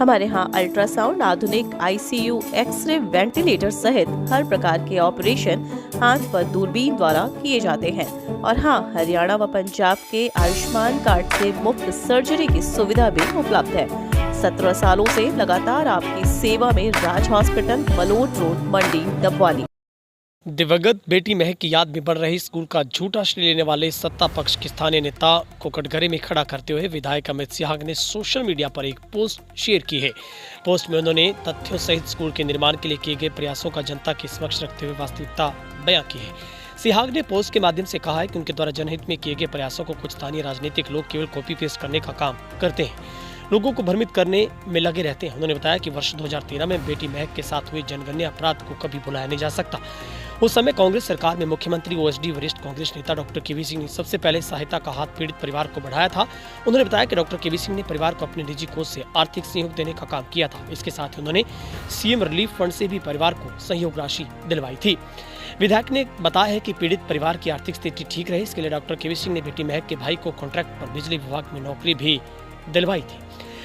हमारे यहाँ अल्ट्रासाउंड, आधुनिक आईसीयू, एक्सरे, वेंटिलेटर सहित हर प्रकार के ऑपरेशन हाथ पर दूरबीन द्वारा किए जाते हैं। और हाँ, हरियाणा व पंजाब के आयुष्मान कार्ड से मुफ्त सर्जरी की सुविधा भी उपलब्ध है। 17 सालों से लगातार आपकी सेवा में राज हॉस्पिटल, मलोट रोड, मंडी, डबवाली। दिवंगत बेटी महक की याद में बढ़ रही स्कूल का झूठा श्रेय लेने वाले सत्ता पक्ष के स्थानीय नेता को कटघरे में खड़ा करते हुए विधायक अमित सिहाग ने सोशल मीडिया पर एक पोस्ट शेयर की है। पोस्ट में उन्होंने तथ्यों सहित स्कूल के निर्माण के लिए किए गए प्रयासों का जनता के समक्ष रखते हुए वास्तविकता बयां की है। सिहाग ने पोस्ट के माध्यम से कहा है कि उनके द्वारा जनहित में किए गए प्रयासों को कुछ स्थानीय राजनीतिक लोग केवल कॉपी पेस्ट करने का काम करते हैं, लोगों को भ्रमित करने में लगे रहते हैं। उन्होंने बताया कि वर्ष 2013 में बेटी महक के साथ हुए जनगणना अपराध को कभी भुलाया नहीं जा सकता। उस समय कांग्रेस सरकार में मुख्यमंत्री ओएसडी वरिष्ठ कांग्रेस नेता डॉक्टर केवी सिंह ने सबसे पहले सहायता का हाथ पीड़ित परिवार को बढ़ाया था। उन्होंने बताया कि डॉक्टर केवी सिंह ने परिवार को अपने निजी कोष से आर्थिक सहयोग देने का काम किया था। इसके साथ ही उन्होंने सीएम रिलीफ फंड से भी परिवार को सहयोग राशि दिलवाई थी। विधायक ने बताया है कि पीड़ित परिवार की आर्थिक स्थिति ठीक रहे, इसके लिए डॉक्टर केवी सिंह ने बेटी महक के भाई को कॉन्ट्रैक्ट पर बिजली विभाग में नौकरी भी दिलवाई थी।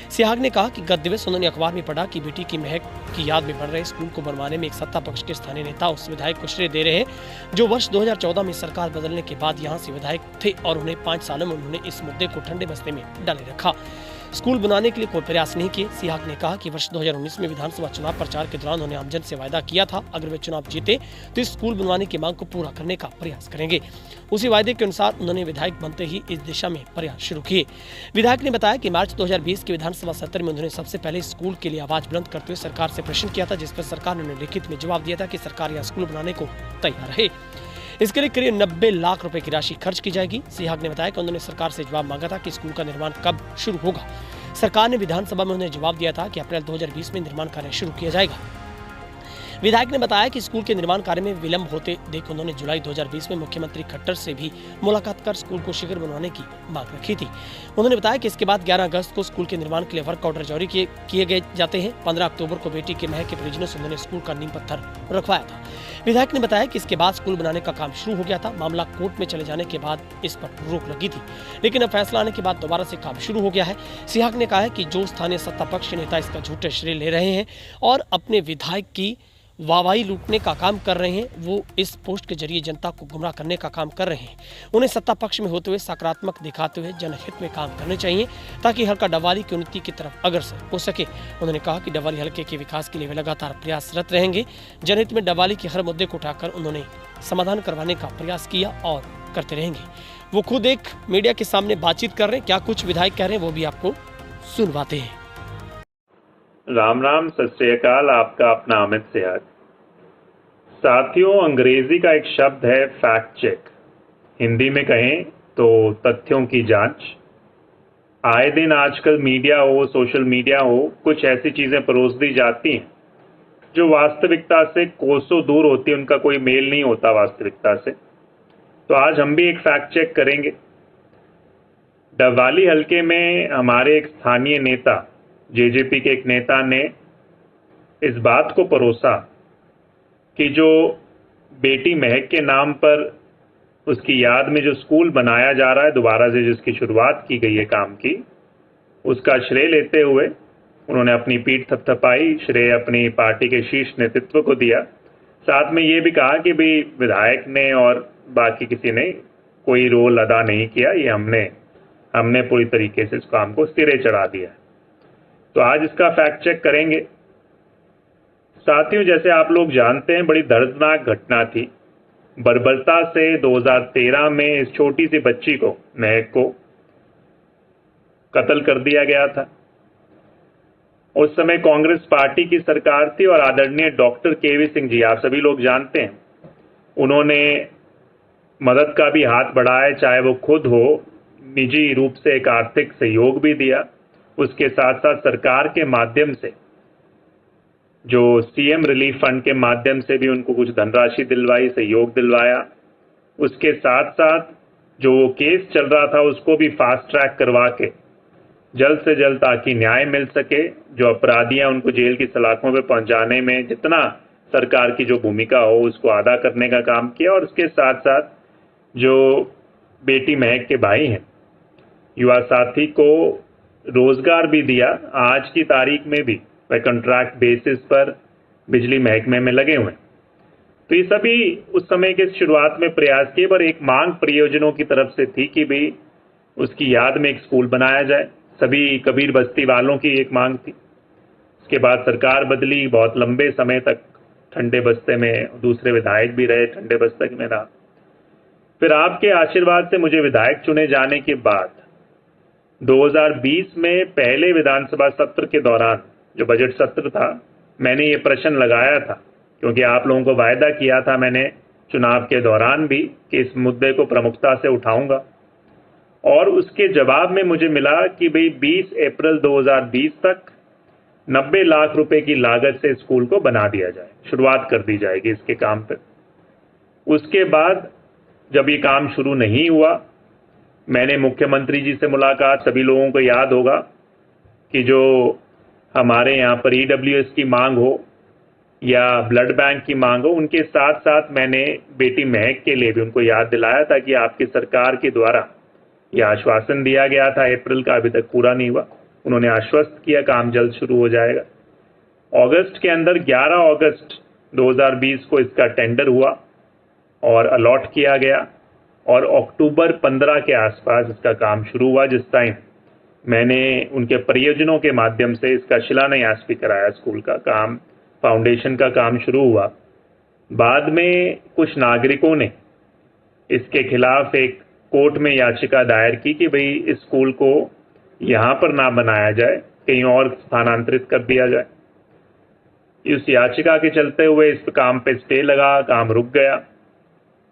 सिहाग ने कहा कि गत दिवस उन्होंने अखबार में पढ़ा कि बेटी की महक की याद में बन रहे स्कूल को बनवाने में एक सत्ता पक्ष के स्थानीय नेता उस विधायक को श्रेय दे रहे हैं जो वर्ष 2014 में सरकार बदलने के बाद यहां से विधायक थे और उन्हें 5 सालों में उन्होंने इस मुद्दे को ठंडे बस्ते में डाले रखा, स्कूल बनाने के लिए कोई प्रयास नहीं किए। सिहाग ने कहा कि वर्ष 2019 में विधानसभा चुनाव प्रचार के दौरान उन्होंने आमजन से वायदा किया था अगर वे चुनाव जीते तो इस स्कूल बनवाने की मांग को पूरा करने का प्रयास करेंगे। उसी वायदे के अनुसार उन्होंने विधायक बनते ही इस दिशा में प्रयास शुरू किए। विधायक ने बताया कि मार्च 2020 के विधानसभा सत्र में उन्होंने सबसे पहले स्कूल के लिए आवाज बुलंद करते हुए सरकार से प्रश्न किया था, जिस पर सरकार ने उन्हें लिखित में जवाब दिया था कि सरकार यह स्कूल बनाने को तैयार है। इसके लिए करीब 90 लाख रुपए की राशि खर्च की जाएगी। सिहाग ने बताया कि उन्होंने सरकार से जवाब मांगा था कि स्कूल का निर्माण कब शुरू होगा। सरकार ने विधानसभा में उन्हें जवाब दिया था कि अप्रैल 2020 में निर्माण कार्य शुरू किया जाएगा। विधायक ने बताया कि स्कूल के निर्माण कार्य में विलंब होते देख उन्होंने जुलाई 2020 में मुख्यमंत्री खट्टर से भी मुलाकात कर स्कूल को शीघ्र बनवाने की मांग रखी थी। उन्होंने बताया कि इसके बाद 11 अगस्त को स्कूल के निर्माण के लिए वर्क ऑर्डर जारी किए गए जाते हैं। 15 अक्टूबर को बेटी के महक के परिजनों से उन्होंने स्कूल का नींव पत्थर रखवाया था। विधायक ने बताया कि इसके बाद स्कूल बनाने का काम शुरू हो गया था। मामला कोर्ट में चले जाने के बाद इस पर रोक लगी थी, लेकिन अब फैसला आने के बाद दोबारा से काम शुरू हो गया है। सिहाग ने कहा है कि जो स्थानीय सत्ता पक्ष के नेता इसका झूठे श्रेय ले रहे हैं और अपने विधायक की वाहवाही लूटने का काम कर रहे हैं, वो इस पोस्ट के जरिए जनता को गुमराह करने का काम कर रहे हैं। उन्हें सत्ता पक्ष में होते हुए सकारात्मक दिखाते हुए जनहित में काम करने चाहिए ताकि हल्का डबवाली की उन्नति की तरफ अग्रसर हो सके। उन्होंने कहा कि डबवाली हल्के के विकास के लिए वे लगातार प्रयासरत रहेंगे। जनहित में डबवाली के हर मुद्दे को उठाकर उन्होंने समाधान करवाने का प्रयास किया और करते रहेंगे। वो खुद एक मीडिया के सामने बातचीत कर रहे हैं, क्या कुछ विधायक कह रहे हैं वो भी आपको सुनवाते हैं। राम राम, सत श्री अकाल। आपका अपना अमित सिहाग। साथियों, अंग्रेजी का एक शब्द है फैक्ट चेक, हिंदी में कहें तो तथ्यों की जांच। आए दिन आजकल मीडिया हो, सोशल मीडिया हो, कुछ ऐसी चीजें परोस दी जाती हैं जो वास्तविकता से कोसों दूर होती है, उनका कोई मेल नहीं होता वास्तविकता से। तो आज हम भी एक फैक्ट चेक करेंगे। डबवाली हल्के में हमारे एक स्थानीय नेता, जेजेपी के एक नेता ने इस बात को परोसा कि जो बेटी महक के नाम पर उसकी याद में जो स्कूल बनाया जा रहा है, दोबारा से जिसकी शुरुआत की गई है काम की, उसका श्रेय लेते हुए उन्होंने अपनी पीठ थपथपाई, श्रेय अपनी पार्टी के शीर्ष नेतृत्व को दिया। साथ में ये भी कहा कि भाई विधायक ने और बाकी किसी ने कोई रोल अदा नहीं किया, ये हमने पूरी तरीके से इस काम को सिरे चढ़ा दिया। तो आज इसका फैक्ट चेक करेंगे। साथियों, जैसे आप लोग जानते हैं, बड़ी दर्दनाक घटना थी। बर्बरता से 2013 में इस छोटी सी बच्ची को, महक को, कत्ल कर दिया गया था। उस समय कांग्रेस पार्टी की सरकार थी और आदरणीय डॉक्टर केवी सिंह जी, आप सभी लोग जानते हैं, उन्होंने मदद का भी हाथ बढ़ाया, चाहे वो खुद हो, निजी रूप से एक आर्थिक सहयोग भी दिया। उसके साथ साथ सरकार के माध्यम से, जो सीएम रिलीफ फंड के माध्यम से भी उनको कुछ धनराशि दिलवाई, सहयोग दिलवाया। उसके साथ साथ जो केस चल रहा था उसको भी फास्ट ट्रैक करवा के जल्द से जल्द, ताकि न्याय मिल सके, जो अपराधी हैं उनको जेल की सलाखों पे पहुंचाने में जितना सरकार की जो भूमिका हो उसको अदा करने का काम किया। और उसके साथ साथ जो बेटी महक के भाई हैं, युवा साथी को रोजगार भी दिया। आज की तारीख में भी वह कॉन्ट्रैक्ट बेसिस पर बिजली महकमे में लगे हुए हैं। तो ये सभी उस समय के शुरुआत में प्रयास किए, पर एक मांग परियोजनों की तरफ से थी कि भाई उसकी याद में एक स्कूल बनाया जाए। सभी कबीर बस्ती वालों की एक मांग थी। उसके बाद सरकार बदली, बहुत लंबे समय तक ठंडे बस्ते में दूसरे विधायक भी रहे, ठंडे बस्ते में रहा। फिर आपके आशीर्वाद से मुझे विधायक चुने जाने के बाद 2020 में पहले विधानसभा सत्र के दौरान, जो बजट सत्र था, मैंने ये प्रश्न लगाया था, क्योंकि आप लोगों को वायदा किया था मैंने चुनाव के दौरान भी कि इस मुद्दे को प्रमुखता से उठाऊंगा। और उसके जवाब में मुझे मिला कि भाई 20 अप्रैल 2020 तक 90 लाख रुपए की लागत से स्कूल को बना दिया जाए, शुरुआत कर दी जाएगी इसके काम पर। उसके बाद जब ये काम शुरू नहीं हुआ, मैंने मुख्यमंत्री जी से मुलाकात, सभी लोगों को याद होगा कि जो हमारे यहाँ पर EWS की मांग हो या ब्लड बैंक की मांग हो, उनके साथ साथ मैंने बेटी महक के लिए भी उनको याद दिलाया था कि आपकी सरकार के द्वारा यह आश्वासन दिया गया था अप्रैल का, अभी तक पूरा नहीं हुआ। उन्होंने आश्वस्त किया काम जल्द शुरू हो जाएगा। अगस्त के अंदर 11 अगस्त 2020 को इसका टेंडर हुआ और अलॉट किया गया, और अक्टूबर 15 के आसपास इसका काम शुरू हुआ, जिस टाइम मैंने उनके परियोजनों के माध्यम से इसका शिलान्यास भी कराया। स्कूल का काम, फाउंडेशन का काम शुरू हुआ। बाद में कुछ नागरिकों ने इसके खिलाफ एक कोर्ट में याचिका दायर की कि भाई इस स्कूल को यहाँ पर ना बनाया जाए, कहीं और स्थानांतरित कर दिया जाए। इस याचिका के चलते हुए इस काम पे स्टे लगा, काम रुक गया,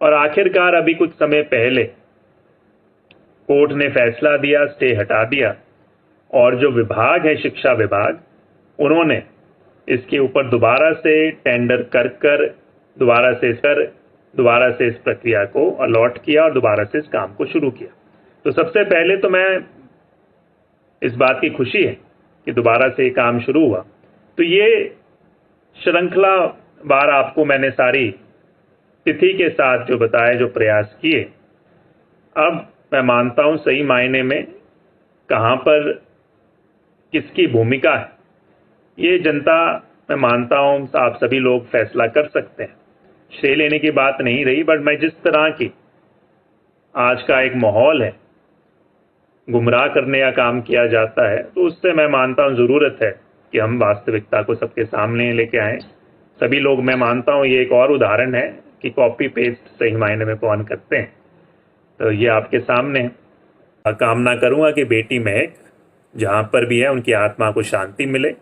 और आखिरकार अभी कुछ समय पहले कोर्ट ने फैसला दिया, स्टे हटा दिया, और जो विभाग है, शिक्षा विभाग, उन्होंने इसके ऊपर दोबारा से टेंडर कर दोबारा से इस प्रक्रिया को अलॉट किया और दोबारा से इस काम को शुरू किया। तो सबसे पहले तो मैं इस बात की खुशी है कि दोबारा से ये काम शुरू हुआ। तो ये श्रृंखला बार आपको मैंने सारी तिथि के साथ जो बताए, जो प्रयास किए, अब मैं मानता हूं सही मायने में कहां पर किसकी भूमिका है, ये जनता, मैं मानता हूं आप सभी लोग फैसला कर सकते हैं। श्रेय लेने की बात नहीं रही, बट मैं जिस तरह की आज का एक माहौल है, गुमराह करने का काम किया जाता है, तो उससे मैं मानता हूं जरूरत है कि हम वास्तविकता को सबके सामने लेके आए। सभी लोग, मैं मानता हूं ये एक और उदाहरण है कि कॉपी पेस्ट सही मायने में कौन करते हैं। तो ये आपके सामने है। कामना करूंगा कि बेटी महक जहां पर भी है उनकी आत्मा को शांति मिले।